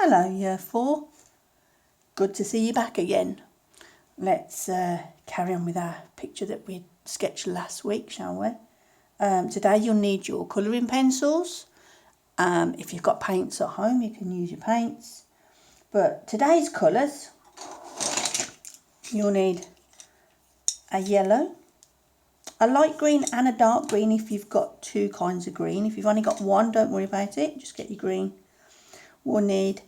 Hello Year 4, good to see you back again. Let's carry on with our picture that we sketched last week, shall we? Today you'll need your colouring pencils. If you've got paints at home you can use your paints. But today's colours, you'll need a yellow, a light green and a dark green if you've got two kinds of green. If you've only got one, don't worry about it, just get your green. We'll need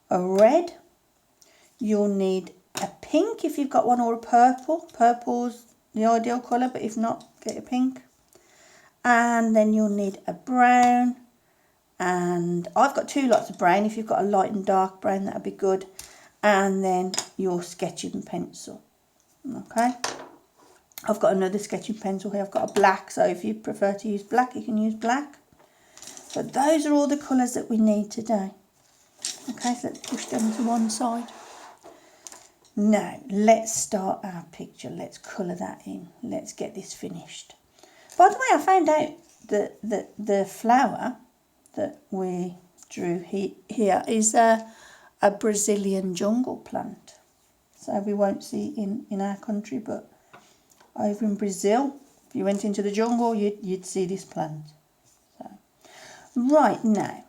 a red, you'll need a pink if you've got one, or a purple. Purple's the ideal colour, but if not, get a pink. And then you'll need a brown, and I've got two lots of brown. If you've got a light and dark brown, that'd be good. And then your sketching pencil. Okay, I've got another sketching pencil here. I've got a black, so if you prefer to use black, you can use black. So those are all the colours that we need today. Okay, so let's push them to one side. Now, let's start our picture. Let's colour that in. Let's get this finished. By the way, I found out that the flower that we drew here is a Brazilian jungle plant. So we won't see in our country, but over in Brazil, if you went into the jungle, you'd see this plant. So, right now,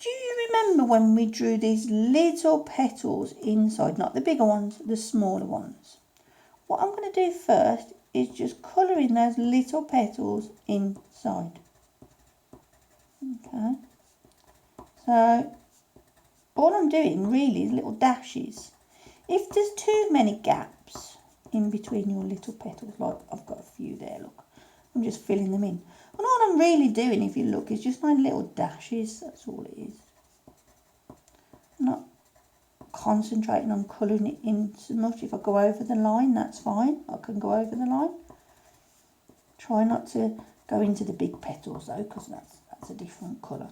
do you remember when we drew these little petals inside? Not the bigger ones, the smaller ones. What I'm going to do first is just colour in those little petals inside. Okay. So, all I'm doing really is little dashes. If there's too many gaps in between your little petals, like I've got a few there, look, I'm just filling them in. And all I'm really doing, if you look, is just my little dashes. That's all it is. I'm not concentrating on colouring it in so much. If I go over the line, that's fine. I can go over the line. Try not to go into the big petals though, because that's a different colour.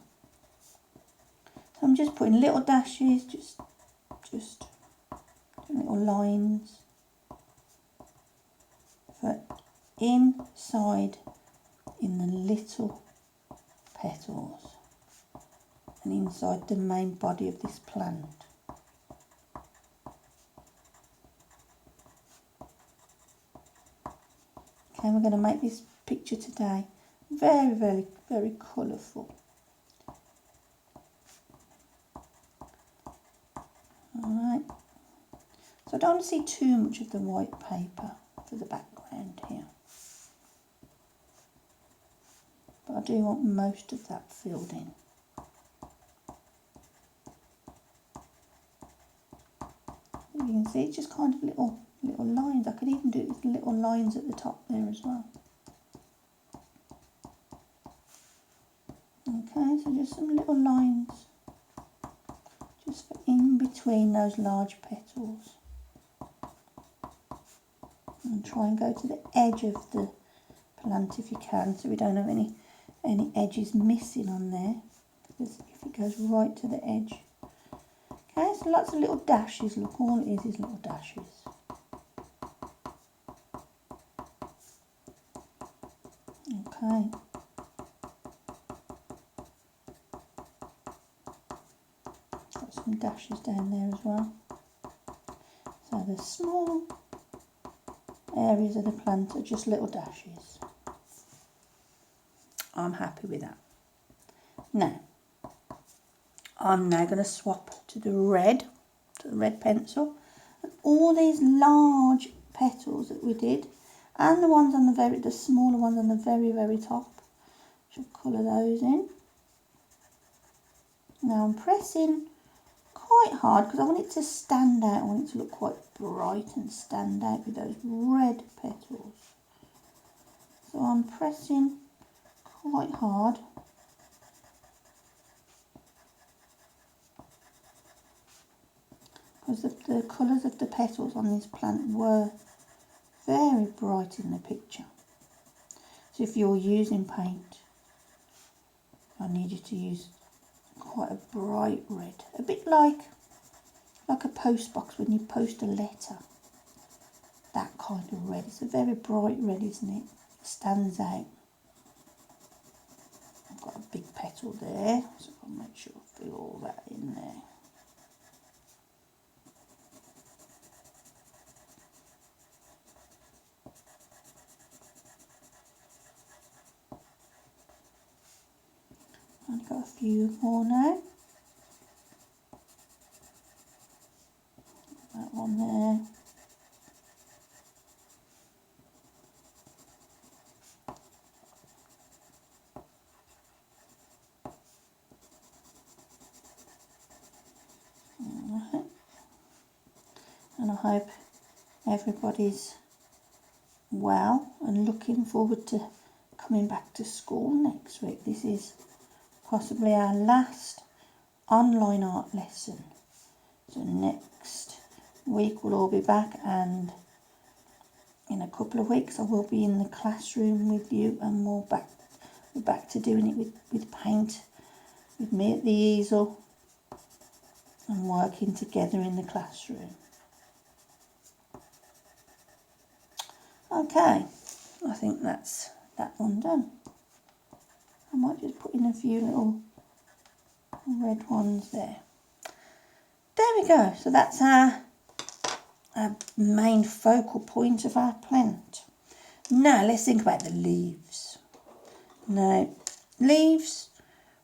So I'm just putting little dashes, just little lines for inside in the little petals and inside the main body of this plant. Okay, we're going to make this picture today very, very, very colourful. Alright, so I don't want to see too much of the white paper for the background here. But I do want most of that filled in. You can see it's just kind of little lines. I could even do it with little lines at the top there as well. Okay, so just some little lines just for in between those large petals. And try and go to the edge of the plant if you can, so we don't have any edges missing on there, because if it goes right to the edge. Okay, so lots of little dashes. Look, all it is little dashes. Okay. Got some dashes down there as well. So the small areas of the plant are just little dashes. I'm happy with that. Now, I'm now going to swap to the red pencil, and all these large petals that we did, and the ones on the smaller ones on the very, very top, should colour those in. Now I'm pressing quite hard because I want it to stand out. I want it to look quite bright and stand out with those red petals. So I'm pressing quite hard. Because the colours of the petals on this plant were very bright in the picture. So if you're using paint, I need you to use quite a bright red. A bit like a post box when you post a letter. That kind of red. It's a very bright red, isn't it? It stands out. I've got a big petal there, so I'll make sure I fill all that in there. few more now. That one there. Right. And I hope everybody's well and looking forward to coming back to school next week. This is possibly our last online art lesson. So next week we'll all be back, and in a couple of weeks I will be in the classroom with you, and we're back to doing it with paint, with me at the easel and working together in the classroom. Okay, I think that's that one done. I might just put in a few little red ones there. There we go. So that's our main focal point of our plant. Now let's think about the leaves. Now, leaves,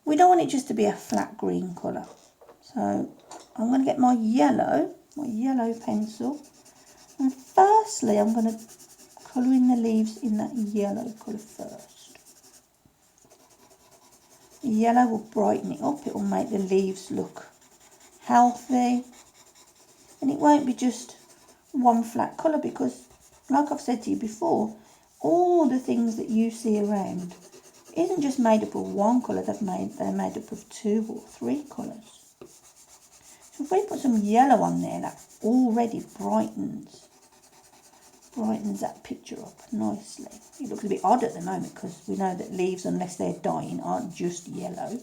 we don't want it just to be a flat green colour. So I'm going to get my yellow pencil, and firstly I'm going to colour in the leaves in that yellow colour first. The yellow will brighten it up, it will make the leaves look healthy, and it won't be just one flat colour, because like I've said to you before, all the things that you see around isn't just made up of one colour, they're made up of 2 or 3 colours. So if we put some yellow on there, that already brightens that picture up nicely. It looks a bit odd at the moment because we know that leaves, unless they're dying, aren't just yellow.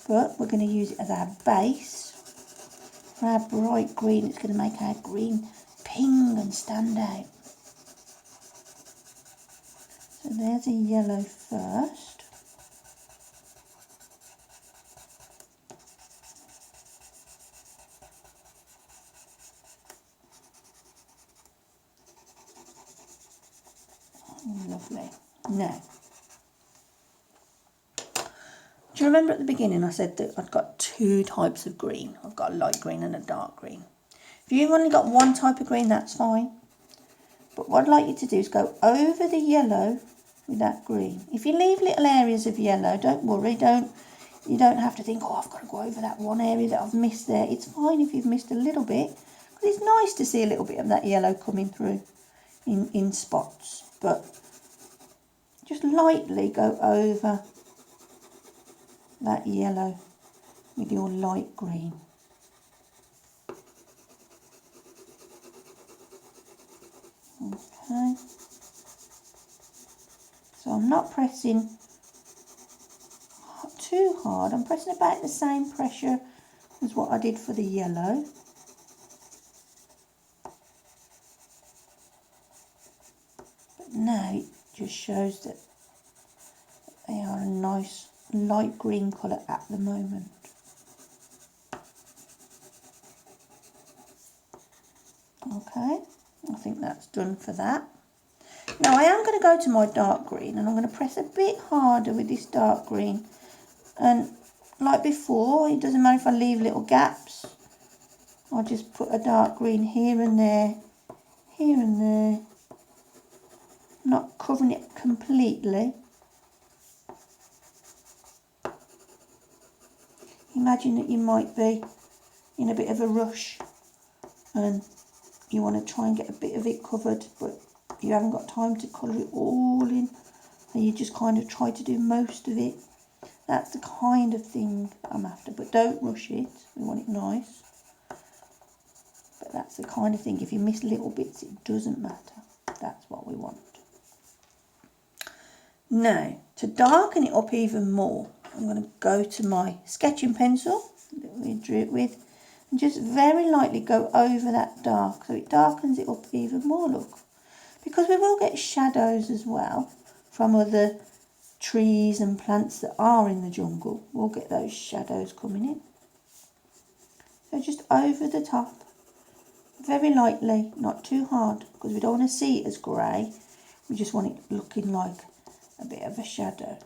But we're going to use it as our base. For our bright green, it's going to make our green ping and stand out. So there's a yellow first. Lovely. Now, do you remember at the beginning I said that I've got 2 types of green? I've got a light green and a dark green. If you've only got one type of green, that's fine. But what I'd like you to do is go over the yellow with that green. If you leave little areas of yellow, don't worry. You don't have to think, oh, I've got to go over that one area that I've missed there. It's fine if you've missed a little bit, because it's nice to see a little bit of that yellow coming through in spots. But just lightly go over that yellow with your light green. Okay. So I'm not pressing too hard. I'm pressing about the same pressure as what I did for the yellow. But now it just shows that they are a nice light green colour at the moment. Okay, I think that's done for that. Now I am going to go to my dark green, and I'm going to press a bit harder with this dark green. And like before, it doesn't matter if I leave little gaps. I'll just put a dark green here and there, here and there. I'm not covering it completely. Imagine that you might be in a bit of a rush and you want to try and get a bit of it covered, but you haven't got time to colour it all in, and you just kind of try to do most of it. That's the kind of thing I'm after, but don't rush it. We want it nice. But that's the kind of thing, if you miss little bits, it doesn't matter. That's what we want. Now, to darken it up even more, I'm going to go to my sketching pencil that we drew it with, and just very lightly go over that dark, so it darkens it up even more, look. Because we will get shadows as well from other trees and plants that are in the jungle. We'll get those shadows coming in. So just over the top, very lightly, not too hard, because we don't want to see it as grey. We just want it looking like a bit of a shadow.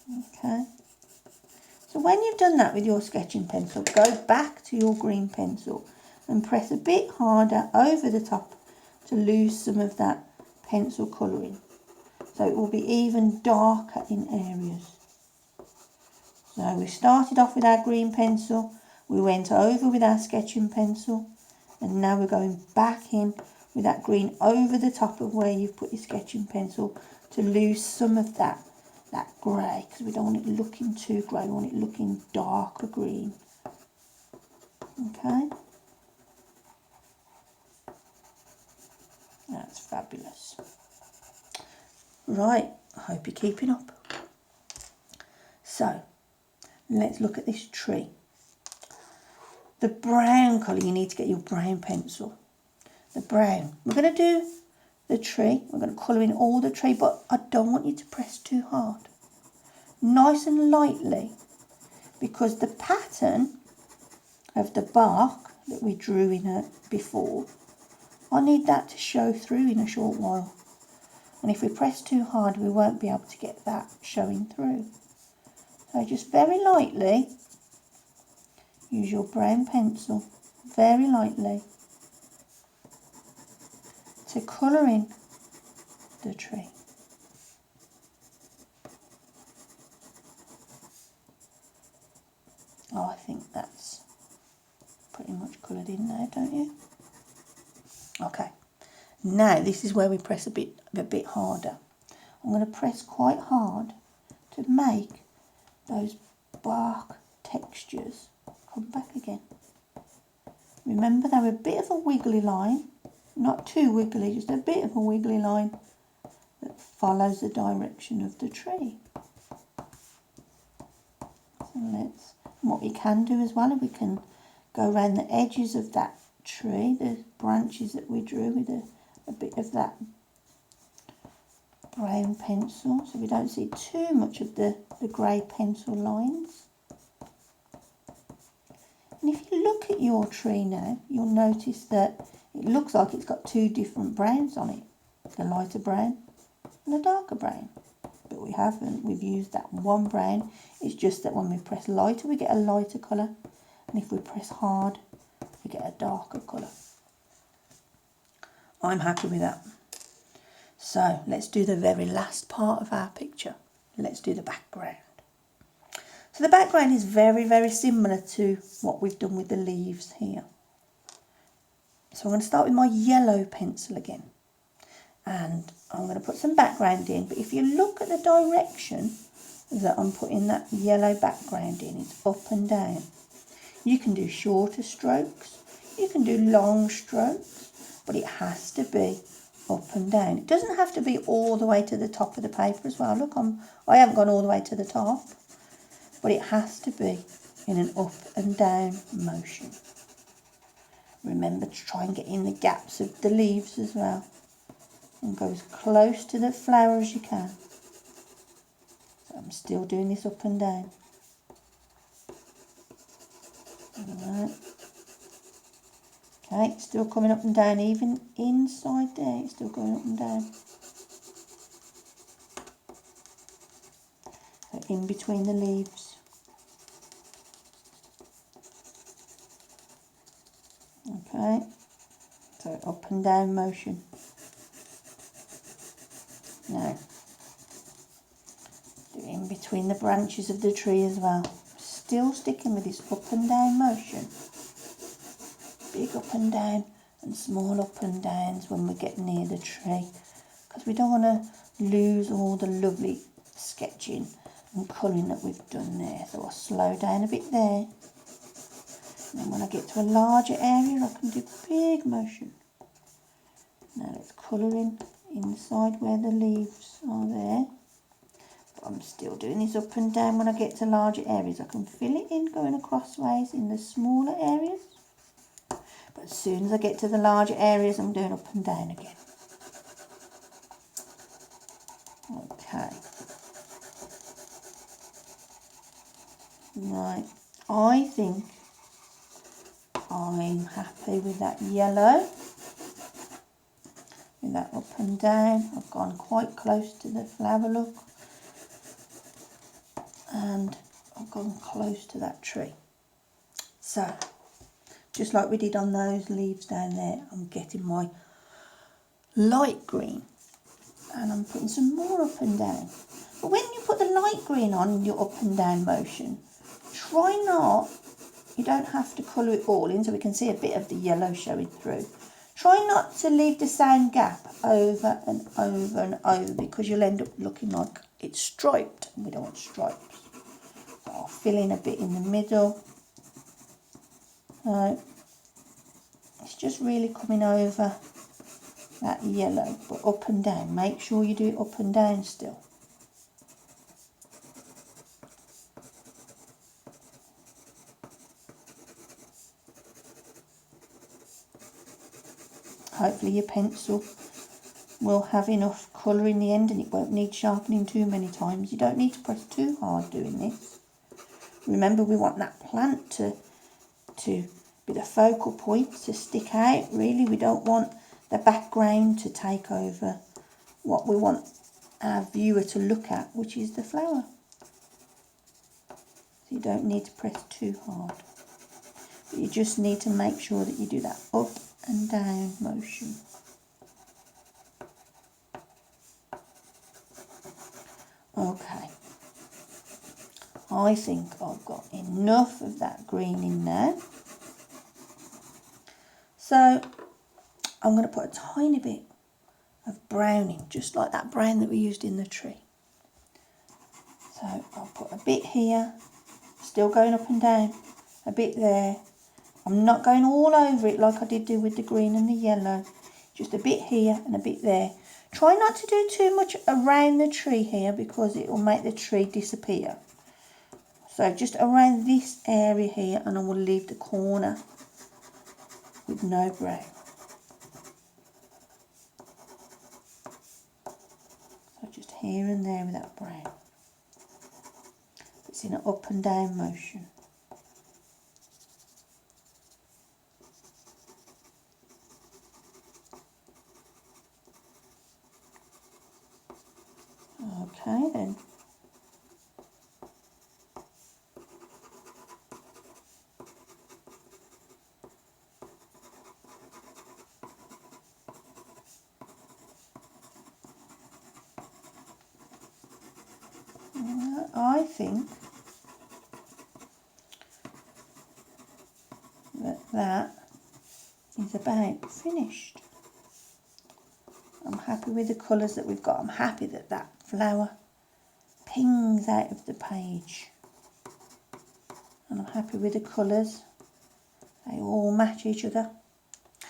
Okay. So when you've done that with your sketching pencil, go back to your green pencil and press a bit harder over the top to lose some of that pencil colouring. So it will be even darker in areas. So we started off with our green pencil, we went over with our sketching pencil, and now we're going back in with that green over the top of where you've put your sketching pencil to lose some of that grey, because we don't want it looking too grey, we want it looking darker green. Okay, that's fabulous. Right, I hope you're keeping up. So let's look at this tree. The brown colour, you need to get your brown pencil. The brown, we're going to do the tree, we're going to colour in all the tree, but I don't want you to press too hard. Nice and lightly, because the pattern of the bark that we drew in it before, I need that to show through in a short while. And if we press too hard, we won't be able to get that showing through. So just very lightly, use your brown pencil, very lightly, to colour in the tree. Oh, I think that's pretty much coloured in there, don't you? Okay, now this is where we press a bit harder. I'm going to press quite hard to make those bark textures come back again. Remember, they're a bit of a wiggly line, not too wiggly, just a bit of a wiggly line that follows the direction of the tree. So what we can do as well, we can go around the edges of that tree, the branches that we drew with a bit of that brown pencil, so we don't see too much of the grey pencil lines. And if you look at your tree now, you'll notice that it looks like it's got two different browns on it, the lighter brown and the darker brown. But we haven't, we've used that one brown. It's just that when we press lighter, we get a lighter colour, and if we press hard, we get a darker colour. I'm happy with that. So let's do the very last part of our picture. Let's do the background. So the background is very, very similar to what we've done with the leaves here. So I'm going to start with my yellow pencil again. And I'm going to put some background in. But if you look at the direction that I'm putting that yellow background in, it's up and down. You can do shorter strokes. You can do long strokes. But it has to be up and down. It doesn't have to be all the way to the top of the paper as well. Look, I haven't gone all the way to the top. But it has to be in an up and down motion. Remember to try and get in the gaps of the leaves as well. And go as close to the flower as you can. So I'm still doing this up and down. Alright. Okay, it's still coming up and down, even inside there, it's still going up and down. So in between the leaves. Okay, so up and down motion. Now, do it in between the branches of the tree as well. Still sticking with this up and down motion. Big up and down and small up and downs when we get near the tree, because we don't want to lose all the lovely sketching and colouring that we've done there. So I'll slow down a bit there. And then when I get to a larger area, I can do big motion. Now let's colour in inside where the leaves are there. But I'm still doing this up and down when I get to larger areas. I can fill it in going across ways in the smaller areas. But as soon as I get to the larger areas, I'm doing up and down again. Okay. Right. I think I'm happy with that yellow. With that up and down. I've gone quite close to the flower, look. and I've gone close to that tree. So, just like we did on those leaves down there, I'm getting my light green and I'm putting some more up and down. But when you put the light green on in your up and down motion, try not, you don't have to colour it all in so we can see a bit of the yellow showing through. Try not to leave the same gap over and over and over because you'll end up looking like it's striped and we don't want stripes. So I'll fill in a bit in the middle. It's just really coming over that yellow, but up and down. Make sure you do it up and down still. Hopefully your pencil will have enough colour in the end and it won't need sharpening too many times. You don't need to press too hard doing this. Remember, we want that plant to be the focal point, to stick out. Really, we don't want the background to take over what we want our viewer to look at, which is the flower. So you don't need to press too hard. But you just need to make sure that you do that up and down motion. Okay. I think I've got enough of that green in there. So I'm going to put a tiny bit of brown in, just like that brown that we used in the tree. So I'll put a bit here, still going up and down, a bit there. I'm not going all over it like I did do with the green and the yellow. Just a bit here and a bit there. Try not to do too much around the tree here because it will make the tree disappear. So just around this area here, and I will leave the corner with no brown. So just here and there with that brown. It's in an up and down motion. Okay then. I think that is about finished. I'm happy with the colours that we've got. I'm happy that that flower pings out of the page. And I'm happy with the colours. They all match each other.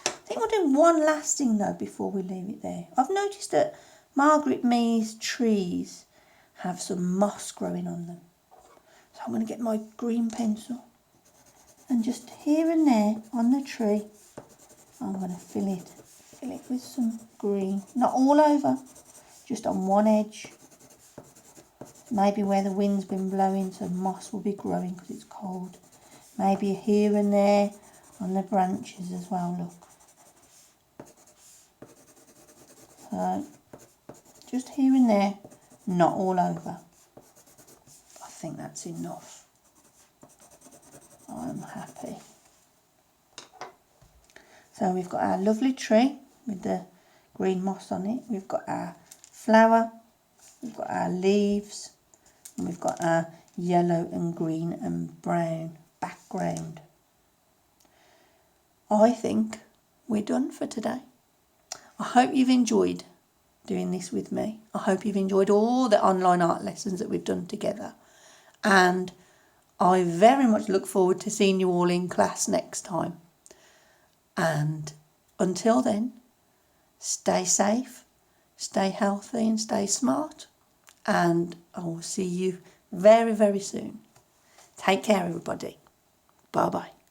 I think we'll do one last thing though before we leave it there. I've noticed that Margaret Mee's trees have some moss growing on them. So I'm going to get my green pencil and just here and there on the tree, I'm going to fill it with some green. Not all over, just on one edge. Maybe where the wind's been blowing, so moss will be growing because it's cold. Maybe here and there on the branches as well, look. So, just here and there, not all over. I think that's enough. I'm happy. So we've got our lovely tree with the green moss on it. We've got our flower, we've got our leaves, and we've got our yellow and green and brown background. I think we're done for today. I hope you've enjoyed doing this with me. I hope you've enjoyed all the online art lessons that we've done together. And I very much look forward to seeing you all in class next time. And until then, stay safe, stay healthy and stay smart. And I will see you very, very soon. Take care, everybody. Bye-bye.